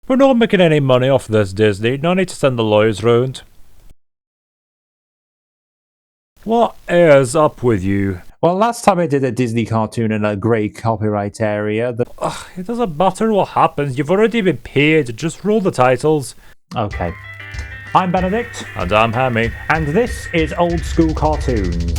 We're not making any money off this, Disney. No need to send the lawyers round. What is up with you? Well, last time I did a Disney cartoon in a grey copyright area. It doesn't matter what happens. You've already been paid. Just roll the titles. Okay. I'm Benedict. And I'm Hammy. And this is Old School Cartoons.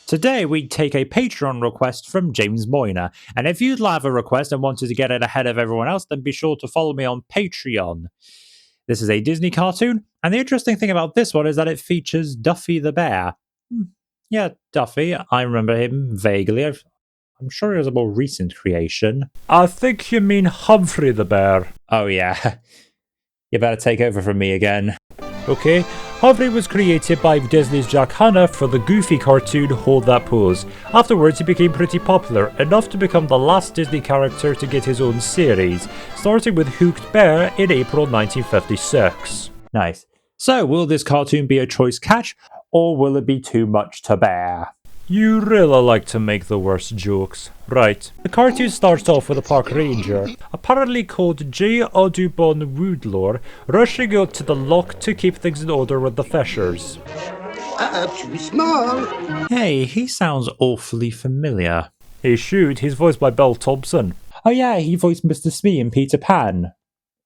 Today we take a Patreon request from James Moyner, and if you'd have a request and wanted to get it ahead of everyone else, then be sure to follow me on Patreon. This is a Disney cartoon, and the interesting thing about this one is that it features Humphrey the Bear. Yeah, Duffy, I remember him vaguely. I'm sure he was a more recent creation. I think you mean Humphrey the Bear. Oh yeah, you better take over from me again. Okay, Humphrey was created by Disney's Jack Hanna for the Goofy cartoon Hold That Pose. Afterwards he became pretty popular, enough to become the last Disney character to get his own series, starting with Hooked Bear in April 1956. Nice. So, will this cartoon be a choice catch, or will it be too much to bear? You really like to make the worst jokes. Right. The cartoon starts off with a park ranger, apparently called J. Audubon Woodlore, rushing out to the loch to keep things in order with the fishers. Too small. Hey, he sounds awfully familiar. Hey shoot, he's voiced by Bill Thompson. Oh yeah, he voiced Mr. Smee in Peter Pan,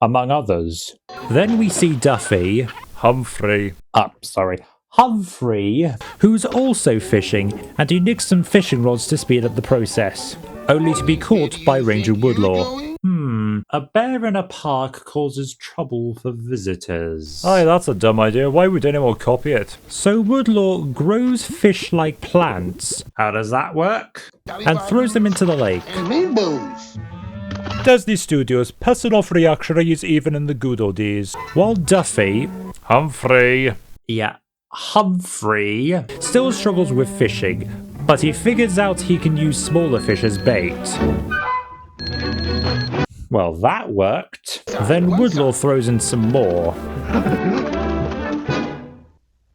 among others. Then we see Humphrey, who's also fishing, and he nicks some fishing rods to speed up the process, only to be caught by Ranger Woodlore. A bear in a park causes trouble for visitors. Aye, that's a dumb idea. Why would anyone copy it? So Woodlore grows fish like plants. How does that work? And throws them into the lake. Rainbows. Disney Studios pissing off reactionaries even in the good old days. While Humphrey still struggles with fishing, but he figures out he can use smaller fish as bait. Well, that worked. Then Woodlore throws in some more.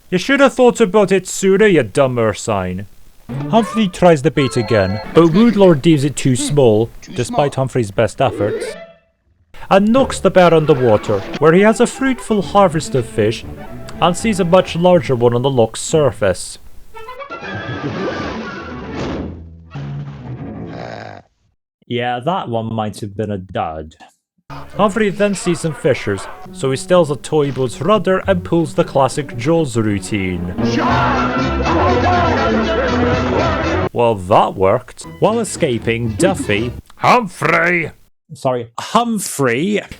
You should have thought about it sooner, you dumb Ursine. Humphrey tries the bait again, but Woodlore deems it too small, despite Humphrey's best efforts, and knocks the bear underwater, where he has a fruitful harvest of fish, and sees a much larger one on the loch's surface. Yeah, that one might have been a dud. Humphrey then sees some fishers, so he steals a toy boat's rudder and pulls the classic Jaws routine. Well, that worked. While escaping, Humphrey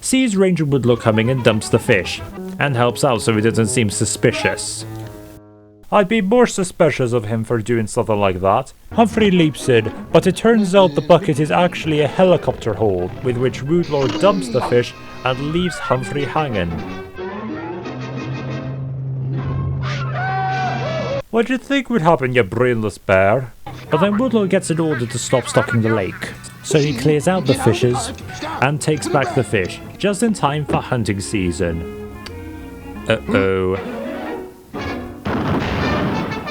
sees Ranger Woodlore coming and dumps the fish, and helps out so he doesn't seem suspicious. I'd be more suspicious of him for doing something like that. Humphrey leaps in, but it turns out the bucket is actually a helicopter hole, with which Woodlore dumps the fish and leaves Humphrey hanging. What'd you think would happen, you brainless bear? But then Woodlore gets an order to stop stocking the lake, so he clears out the fishes and takes back the fish, just in time for hunting season. Uh-oh.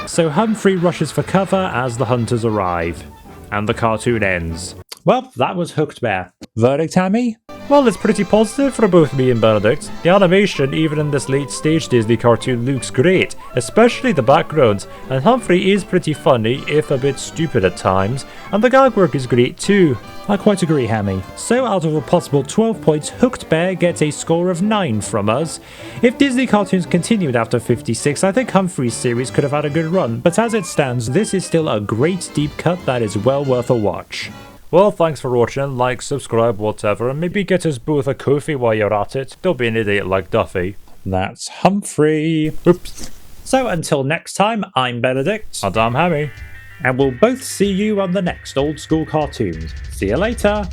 So Humphrey rushes for cover as the hunters arrive, and the cartoon ends. Well, that was Hooked Bear. Verdict, Hammy? Well, it's pretty positive for both me and Benedict. The animation, even in this late stage Disney cartoon, looks great, especially the backgrounds, and Humphrey is pretty funny, if a bit stupid at times, and the gag work is great too. I quite agree, Hammy. So out of a possible 12 points, Hooked Bear gets a score of 9 from us. If Disney cartoons continued after 56, I think Humphrey's series could have had a good run, but as it stands, this is still a great deep cut that is well worth a watch. Well, thanks for watching, like, subscribe, whatever, and maybe get us both a coffee while you're at it. Don't be an idiot like Duffy. That's Humphrey. Oops. So until next time, I'm Benedict. And I'm Hammy. And we'll both see you on the next Old School Cartoons. See you later.